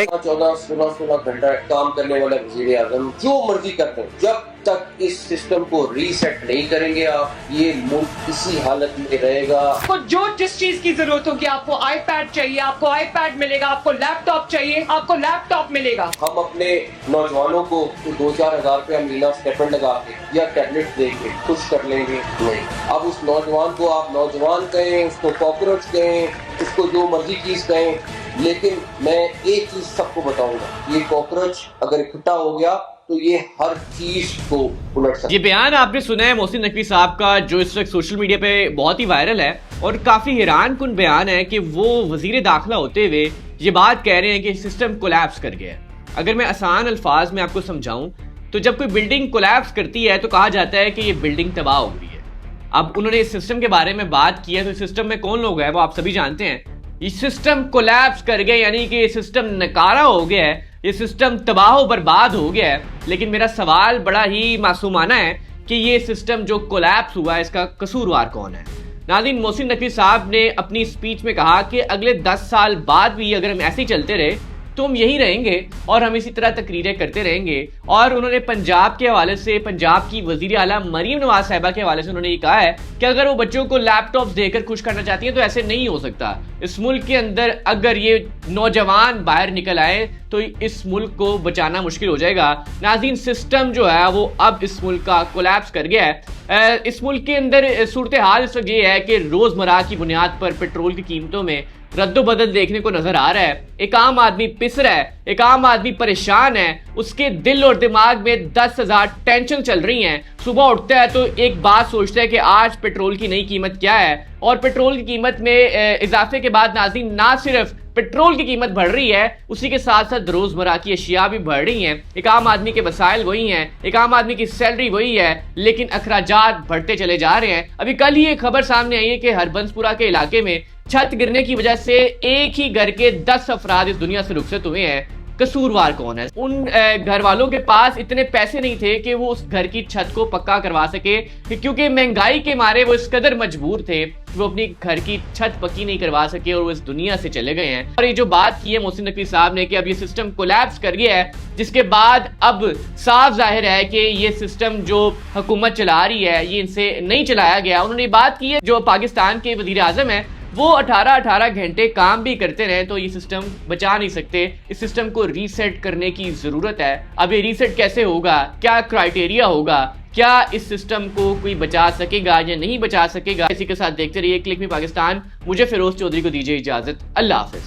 14 16 घंटा काम करने वाले वजीर आजम जो मर्जी करते हैं, जब तक इस सिस्टम को रीसेट नहीं करेंगे आप, ये मुल्क इसी हालत में रहेगा। आपको जो जिस चीज की जरूरत होगी, आपको आईपैड चाहिए, आपको आईपैड मिलेगा, आपको लैपटॉप चाहिए, आपको लैपटॉप मिलेगा। हम अपने नौजवानों को 2-4 हजार रुपया महीना स्टेपन लगा के या टैबलेट दे के खुश कर लेंगे? नहीं। अब उस नौजवान को आप नौजवान कहें, उसको कॉकरोच कहें, उसको जो मर्जी चीज कहें, लेकिन मैं एक चीज सबको बताऊंगा, ये कॉकरोच अगर इकट्ठा हो गया तो ये हर चीज को उलट सकता है। ये बयान आपने सुना है मोहसिन नकवी साहब का, जो इस वक्त सोशल मीडिया पे बहुत ही वायरल है और काफी हैरान कुन बयान है कि वो वजीर दाखिला होते हुए ये बात कह रहे हैं कि सिस्टम कोलैप्स कर गया है। अगर मैं आसान अल्फाज में आपको समझाऊं तो जब कोई बिल्डिंग कोलैप्स करती है तो कहा जाता है कि ये बिल्डिंग तबाह हो गई है। अब उन्होंने इस सिस्टम के बारे में बात की है, तो इस सिस्टम में कौन लोग हैं वो आप सभी जानते हैं। ये सिस्टम कोलैप्स कर गया, यानी कि ये सिस्टम नकारा हो गया है, ये सिस्टम तबाह बर्बाद हो गया है। लेकिन मेरा सवाल बड़ा ही मासूमाना है कि ये सिस्टम जो कोलैप्स हुआ है, इसका कसूरवार कौन है। नाज़रीन, मोहसिन नकवी साहब ने अपनी स्पीच में कहा कि अगले 10 साल बाद भी अगर हम ऐसे ही चलते रहे तो हम यही रहेंगे और हम इसी तरह तकरीरें करते रहेंगे। और उन्होंने पंजाब के हवाले से, पंजाब की वजीर आला मरीम नवाज साहिबा के हवाले से उन्होंने ये कहा है कि अगर वो बच्चों को लैपटॉप्स देकर खुश करना चाहती हैं तो ऐसे नहीं हो सकता। इस मुल्क के अंदर अगर ये नौजवान बाहर निकल आए तो इस मुल्क को बचाना मुश्किल हो जाएगा। नाज़रीन, सिस्टम जो है वो अब इस मुल्क का कोलैप्स कर गया है। इस मुल्क के अंदर सूरत हाल इस वक्त ये है कि रोजमर्रा की बुनियाद पर पेट्रोल की कीमतों में रद्दो बदल देखने को नजर आ रहा है। एक आम आदमी पिस रहा है, एक आम आदमी परेशान है, उसके दिल और दिमाग में 10,000 टेंशन चल रही हैं। सुबह उठता है तो एक बात सोचता है कि आज पेट्रोल की नई कीमत क्या है, और पेट्रोल की कीमत में इजाफे के बाद नाज़रीन ना सिर्फ पेट्रोल की कीमत बढ़ रही है, उसी के साथ साथ रोजमर्रा की अशिया भी बढ़ रही हैं। एक आम आदमी के वसाइल वही हैं, एक आम आदमी की सैलरी वही है, लेकिन अखराजात बढ़ते चले जा रहे हैं। अभी कल ही एक खबर सामने आई है कि हरबंसपुरा के इलाके में छत गिरने की वजह से एक ही घर के 10 अफराद इस दुनिया से रुखसत हुए हैं। कसूरवार कौन है? उन घर वालों के पास इतने पैसे नहीं थे कि वो उस घर की छत को पक्का करवा सके, क्योंकि महंगाई के मारे वो इस कदर मजबूर थे कि वो अपनी घर की छत पक्की नहीं करवा सके और वो इस दुनिया से चले गए हैं। और ये जो बात की है मोहसिन नकवी साहब ने कि अब ये सिस्टम कोलैप्स कर गया है, जिसके बाद अब साफ जाहिर है कि ये सिस्टम जो हुकूमत चला रही है ये इनसे नहीं चलाया गया। उन्होंने बात की है, जो पाकिस्तान के वजीर आजम है वो 18-18 घंटे काम भी करते रहे तो ये सिस्टम बचा नहीं सकते। इस सिस्टम को रीसेट करने की जरूरत है। अब ये रीसेट कैसे होगा, क्या क्राइटेरिया होगा, क्या इस सिस्टम को कोई बचा सकेगा या नहीं बचा सकेगा, इसी के साथ देखते रहिए क्लिक मी पाकिस्तान। मुझे फिरोज चौधरी को दीजिए इजाजत। अल्लाह हाफिज।